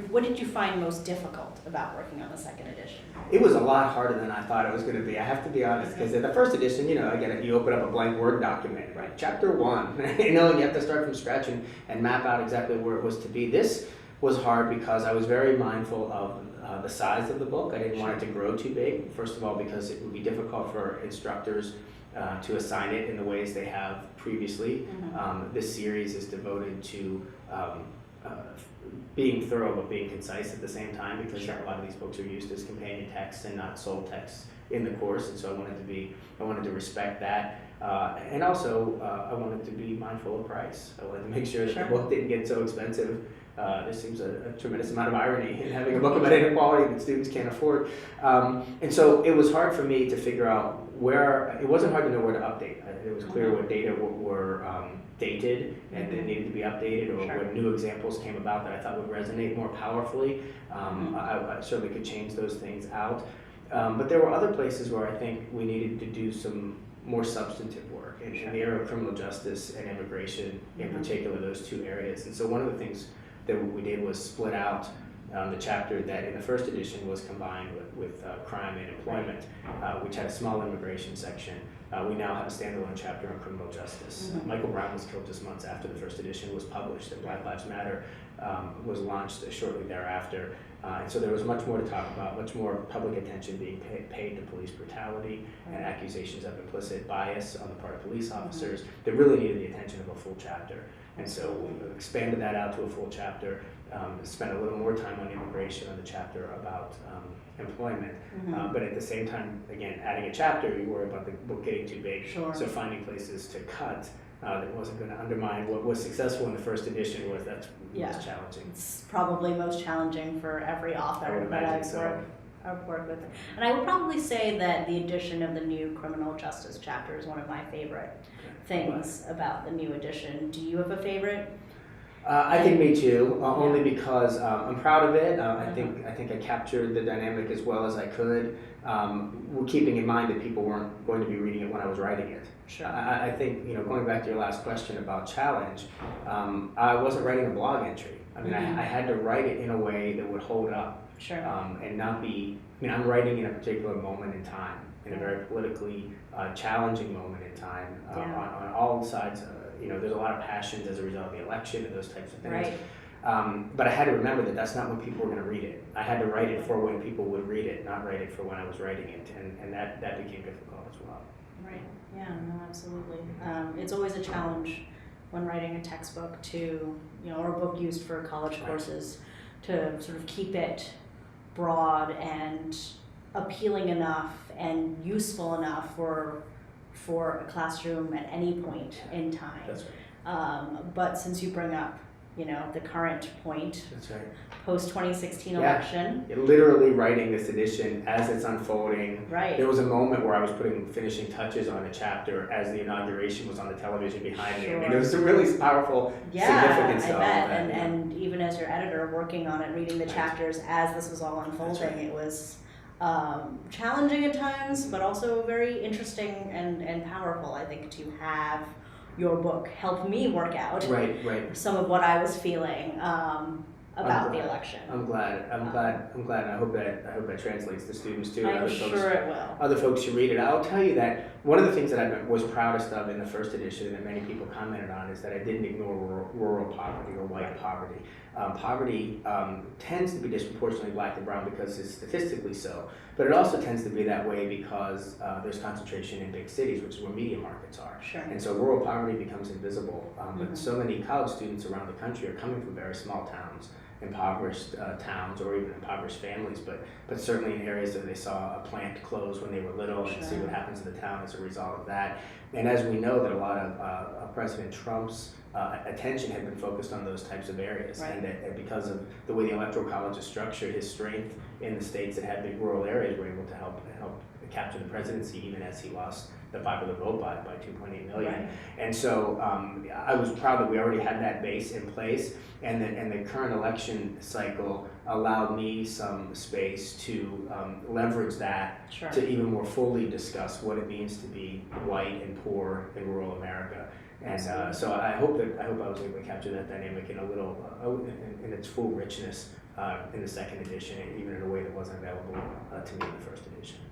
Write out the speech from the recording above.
What did you find most difficult about working on the second edition? It was a lot harder than I thought it was going to be. I have to be honest, because in the first edition, again, you open up a blank Word document, right? Chapter 1, and you have to start from scratch and map out exactly where it was to be. This was hard because I was very mindful of the size of the book. I didn't want it to grow too big. First of all, because it would be difficult for instructors to assign it in the ways they have previously. This series is devoted to being thorough but being concise at the same time, because a lot of these books are used as companion texts and not sole texts in the course, and so I wanted to respect that, and also I wanted to be mindful of price. I wanted to make sure that the book didn't get so expensive. There seems a tremendous amount of irony in having a book about inequality that students can't afford, and so it was hard for me to figure out where. It wasn't hard to know where to update. It was clear what data were dated and that needed to be updated, or when new examples came about that I thought would resonate more powerfully. I certainly could change those things out. But there were other places where I think we needed to do some more substantive work in the area of criminal justice and immigration, in particular, those two areas. And so one of the things that we did was split out the chapter that in the first edition was combined with crime and employment, which had a small immigration section. We now have a standalone chapter on criminal justice. Michael Brown was killed just months after the first edition was published, and Black Lives Matter was launched shortly thereafter. And so there was much more to talk about, much more public attention being paid to police brutality and accusations of implicit bias on the part of police officers that really needed the attention of a full chapter. And so we expanded that out to a full chapter, spent a little more time on immigration on the chapter about employment, but at the same time, again, adding a chapter, you worry about the book getting too big, so finding places to cut that wasn't going to undermine what was successful in the first edition was challenging. It's probably most challenging for every author I would imagine I've worked with. And I would probably say that the addition of the new criminal justice chapter is one of my favorite things about the new edition. Do you have a favorite? I think me too, only because I'm proud of it. I think I captured the dynamic as well as I could, keeping in mind that people weren't going to be reading it when I was writing it. I think, going back to your last question about challenge, I wasn't writing a blog entry. I mean, I had to write it in a way that would hold up and not be, I'm writing in a particular moment in time, in a very politically challenging moment in time on all sides. There's a lot of passions as a result of the election and those types of things. But I had to remember that that's not when people were going to read it. I had to write it for when people would read it, not write it for when I was writing it, and that became difficult as well. Right. Yeah. No. Absolutely. It's always a challenge when writing a textbook to, or a book used for college courses, to sort of keep it broad and appealing enough and useful enough for a classroom at any point in time. That's right. But since you bring up, the current point, that's right, post 2016 election. Literally writing this edition as it's unfolding. Right. There was a moment where I was putting finishing touches on a chapter as the inauguration was on the television behind me. I mean, it was a really powerful significance. I bet. And even as your editor working on it, reading the chapters as this was all unfolding, it was challenging at times, but also very interesting and powerful, I think, to have your book help me work out some of what I was feeling about the election. I'm glad, and I hope that translates to students too. I'm sure it will. Other folks who read it. I'll tell you that one of the things that I was proudest of in the first edition that many people commented on is that I didn't ignore rural poverty or white poverty. Poverty tends to be disproportionately black and brown because it's statistically so, but it also tends to be that way because there's concentration in big cities, which is where media markets are. And so rural poverty becomes invisible. But so many college students around the country are coming from very small towns, impoverished towns, or even impoverished families, but certainly in areas that they saw a plant close when they were little and see what happens in the town as a result of that. And as we know that a lot of President Trump's attention had been focused on those types of areas, and that because of the way the Electoral College is structured, his strength in the states that had big rural areas were able to help capture the presidency, even as he lost the popular vote by 2.8 million. And so I was proud that we already had that base in place, and the current election cycle allowed me some space to leverage that to even more fully discuss what it means to be white and poor in rural America. And so I hope I was able to capture that dynamic in a little, in its full richness in the second edition, even in a way that wasn't available to me in the first edition.